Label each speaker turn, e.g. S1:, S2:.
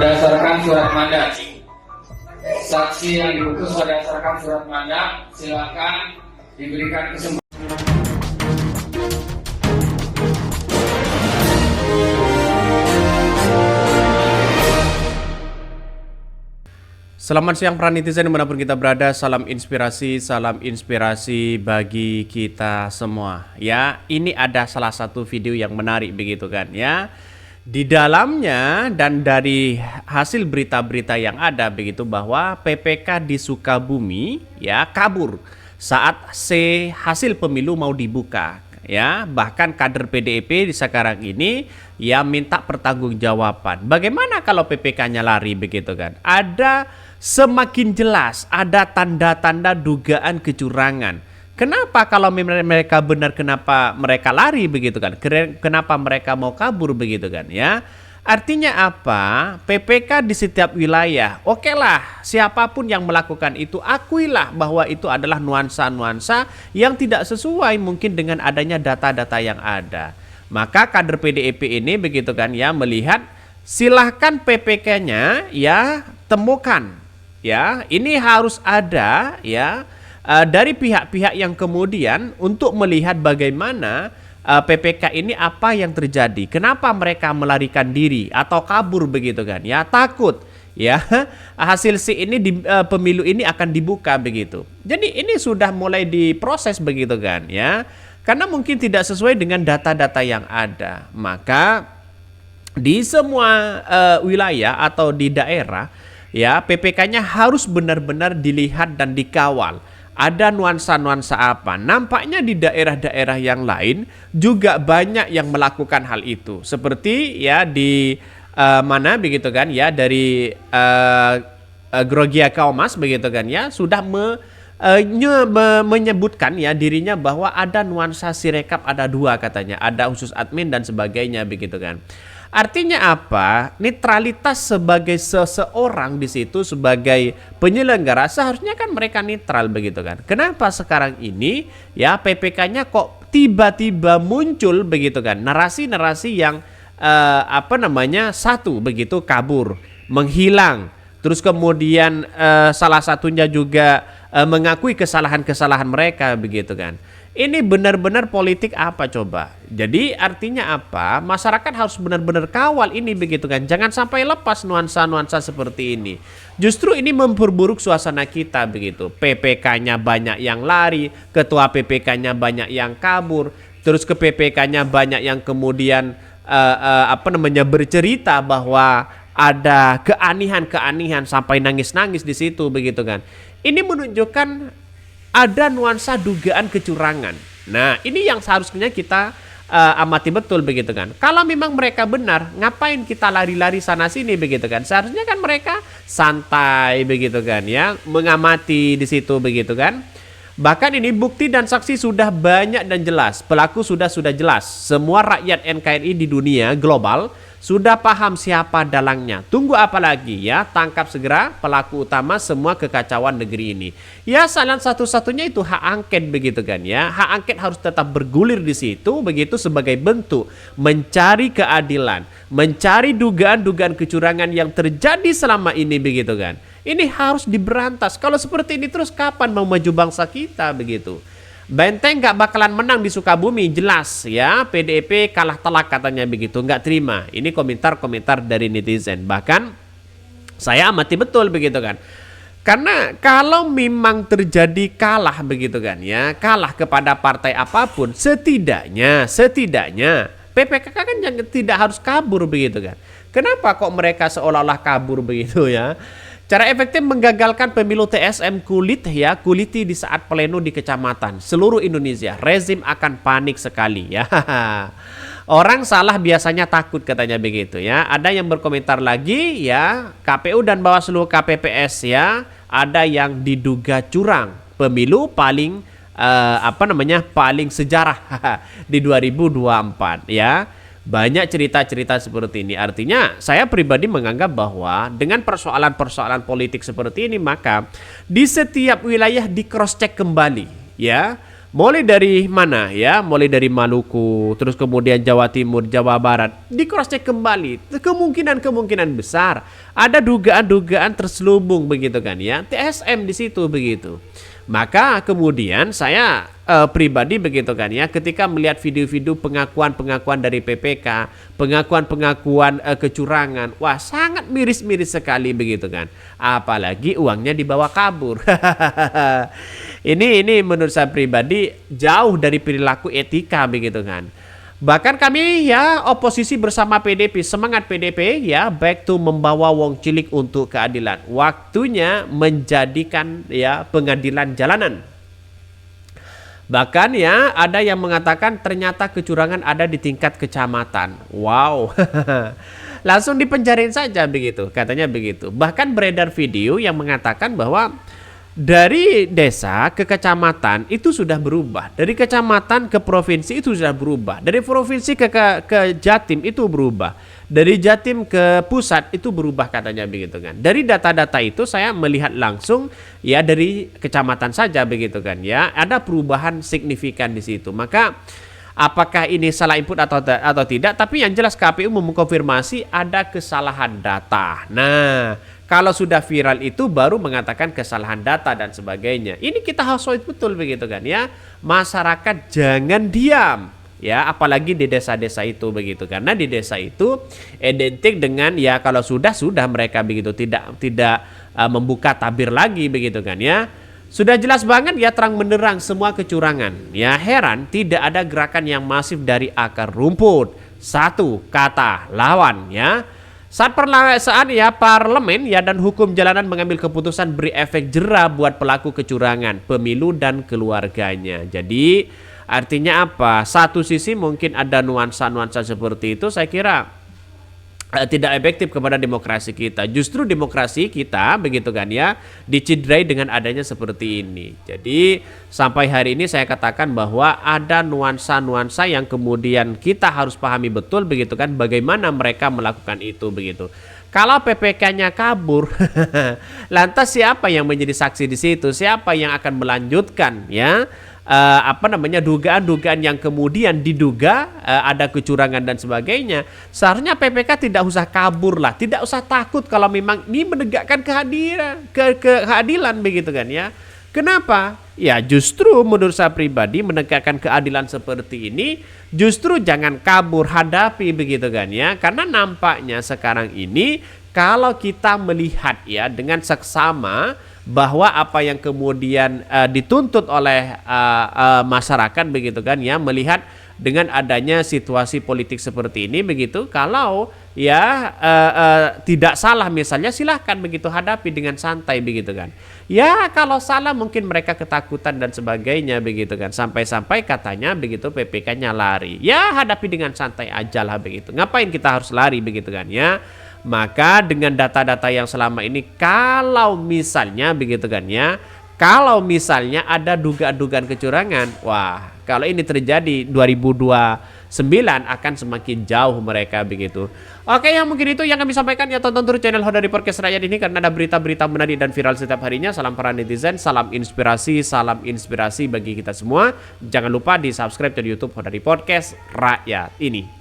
S1: Berdasarkan surat mandat, saksi yang diutus berdasarkan surat mandat silakan diberikan kesempatan.
S2: Selamat siang para netizen dimanapun kita berada, salam inspirasi bagi kita semua. Ya, ini ada salah satu video yang menarik begitu kan ya. Di dalamnya dan dari hasil berita-berita yang ada begitu bahwa PPK di Sukabumi ya kabur saat hasil pemilu mau dibuka. Ya, bahkan kader PDIP di sekarang ini ya minta pertanggungjawaban. Bagaimana kalau PPK-nya lari begitu kan? Ada semakin jelas ada tanda-tanda dugaan kecurangan. Kenapa kalau mereka benar, kenapa mereka lari begitu kan? Kenapa mereka mau kabur begitu kan ya? Artinya apa? PPK di setiap wilayah. Oke lah, siapapun yang melakukan itu, akuilah bahwa itu adalah nuansa-nuansa yang tidak sesuai mungkin dengan adanya data-data yang ada. Maka kader PDIP ini begitu kan ya melihat silahkan PPK-nya ya temukan. Ya, ini harus ada ya dari pihak-pihak yang kemudian untuk melihat bagaimana PPK ini apa yang terjadi. Kenapa mereka melarikan diri atau kabur begitu kan? Ya, takut ya hasil pemilu ini akan dibuka begitu. Jadi ini sudah mulai diproses begitu kan ya. Karena mungkin tidak sesuai dengan data-data yang ada. Maka di semua wilayah atau di daerah ya, PPK-nya harus benar-benar dilihat dan dikawal. Ada nuansa-nuansa apa? Nampaknya di daerah-daerah yang lain juga banyak yang melakukan hal itu. Seperti ya di mana begitu kan ya, dari Grogia Kaumas begitu kan ya, sudah menyebutkan ya dirinya bahwa ada nuansa Sirekap, ada dua katanya, ada khusus admin dan sebagainya begitu kan. Artinya apa? Netralitas sebagai seseorang di situ sebagai penyelenggara seharusnya kan mereka netral begitu kan. Kenapa sekarang ini ya PPK-nya kok tiba-tiba muncul begitu kan? Narasi-narasi yang satu begitu kabur, menghilang. Terus kemudian salah satunya juga mengakui kesalahan-kesalahan mereka begitu kan. Ini benar-benar politik apa coba? Jadi artinya apa? Masyarakat harus benar-benar kawal ini begitu kan. Jangan sampai lepas nuansa-nuansa seperti ini. Justru ini memperburuk suasana kita begitu. PPK-nya banyak yang lari, ketua PPK-nya banyak yang kabur, terus ke PPK-nya banyak yang kemudian bercerita bahwa ada keanihan-keanihan sampai nangis-nangis di situ begitu kan. Ini menunjukkan ada nuansa dugaan kecurangan. Nah, ini yang seharusnya kita amati betul begitu kan. Kalau memang mereka benar, ngapain kita lari-lari sana sini begitu kan? Seharusnya kan mereka santai begitu kan ya, mengamati di situ begitu kan. Bahkan ini bukti dan saksi sudah banyak dan jelas. Pelaku sudah jelas. Semua rakyat NKRI di dunia global sudah paham siapa dalangnya. Tunggu apa lagi ya? Tangkap segera pelaku utama semua kekacauan negeri ini. Ya, salah satu-satunya itu hak angket begitu kan ya. Hak angket harus tetap bergulir di situ begitu sebagai bentuk mencari keadilan, mencari dugaan-dugaan kecurangan yang terjadi selama ini begitu kan. Ini harus diberantas. Kalau seperti ini terus kapan mau maju bangsa kita begitu? Benteng gak bakalan menang di Sukabumi, jelas ya. PDIP kalah telak katanya begitu, nggak terima. Ini komentar-komentar dari netizen. Bahkan saya amati betul begitu kan. Karena kalau memang terjadi kalah begitu kan ya, kalah kepada partai apapun, setidaknya PPK kan tidak harus kabur begitu kan. Kenapa kok mereka seolah-olah kabur begitu ya? Cara efektif menggagalkan pemilu TSM kuliti di saat pleno di kecamatan seluruh Indonesia. Rezim akan panik sekali ya. Orang salah biasanya takut katanya begitu ya. Ada yang berkomentar lagi ya, KPU dan Bawaslu KPPS ya, ada yang diduga curang. Pemilu paling paling sejarah di 2024 ya. Banyak cerita-cerita seperti ini. Artinya saya pribadi menganggap bahwa dengan persoalan-persoalan politik seperti ini, maka di setiap wilayah di cross check kembali ya, Mulai dari mana ya? Mulai dari Maluku, terus kemudian Jawa Timur, Jawa Barat. Di cross check kembali. Kemungkinan besar ada dugaan-dugaan terselubung begitu kan ya. TSM di situ begitu. Maka kemudian saya pribadi begitu kan ya, ketika melihat video-video pengakuan-pengakuan dari PPK, pengakuan-pengakuan kecurangan, wah sangat miris-miris sekali begitu kan. Apalagi uangnya dibawa kabur. Ini menurut saya pribadi jauh dari perilaku etika begitu kan. Bahkan kami ya oposisi bersama PDP, semangat PDP ya, back to membawa wong cilik untuk keadilan. Waktunya menjadikan ya pengadilan jalanan. Bahkan ya ada yang mengatakan ternyata kecurangan ada di tingkat kecamatan. Wow. Langsung dipenjarain saja begitu, katanya begitu. Bahkan beredar video yang mengatakan bahwa dari desa ke kecamatan itu sudah berubah. Dari kecamatan ke provinsi itu sudah berubah. Dari provinsi ke Jatim itu berubah. Dari Jatim ke pusat itu berubah katanya begitu kan. Dari data-data itu saya melihat langsung ya dari kecamatan saja begitu kan ya. Ada perubahan signifikan di situ. Maka apakah ini salah input atau tidak, tapi yang jelas KPU mengkonfirmasi ada kesalahan data. Nah, kalau sudah viral itu baru mengatakan kesalahan data dan sebagainya. Ini kita harus betul begitu kan ya. Masyarakat jangan diam ya, apalagi di desa-desa itu begitu. Karena di desa itu identik dengan ya kalau sudah mereka begitu tidak membuka tabir lagi begitu kan ya. Sudah jelas banget ya terang benderang semua kecurangan. Ya heran tidak ada gerakan yang masif dari akar rumput. Satu kata lawan ya. Saat ya parlemen ya dan hukum jalanan mengambil keputusan beri efek jera buat pelaku kecurangan pemilu dan keluarganya. Jadi artinya apa? Satu sisi mungkin ada nuansa-nuansa seperti itu, saya kira tidak efektif kepada demokrasi kita. Justru demokrasi kita begitu kan ya dicidrai dengan adanya seperti ini. Jadi sampai hari ini saya katakan bahwa ada nuansa-nuansa yang kemudian kita harus pahami betul begitu kan, bagaimana mereka melakukan itu begitu. Kalau PPK-nya kabur, lantas siapa yang menjadi saksi di situ? Siapa yang akan melanjutkan ya? Dugaan-dugaan yang kemudian diduga ada kecurangan dan sebagainya. Seharusnya PPK tidak usah kabur lah, tidak usah takut kalau memang ini menegakkan keadilan begitu kan ya. Kenapa? Ya justru menurut saya pribadi menegakkan keadilan seperti ini justru jangan kabur, hadapi begitu kan ya. Karena nampaknya sekarang ini kalau kita melihat ya dengan seksama bahwa apa yang kemudian dituntut oleh masyarakat begitu kan ya, melihat dengan adanya situasi politik seperti ini begitu, kalau ya tidak salah misalnya silahkan begitu hadapi dengan santai begitu kan ya. Kalau salah mungkin mereka ketakutan dan sebagainya begitu kan, sampai-sampai katanya begitu PPK-nya lari ya, hadapi dengan santai aja lah begitu, ngapain kita harus lari begitu kan ya. Maka dengan data-data yang selama ini kalau misalnya begitu kan ya, kalau misalnya ada dugaan-dugaan kecurangan, wah kalau ini terjadi 2029 akan semakin jauh mereka begitu. Oke, yang mungkin itu yang kami sampaikan ya, tonton terus channel Hodari Podcast Rakyat ini karena ada berita-berita menarik dan viral setiap harinya. Salam para netizen, salam inspirasi bagi kita semua. Jangan lupa di subscribe di YouTube Hodari Podcast Rakyat ini.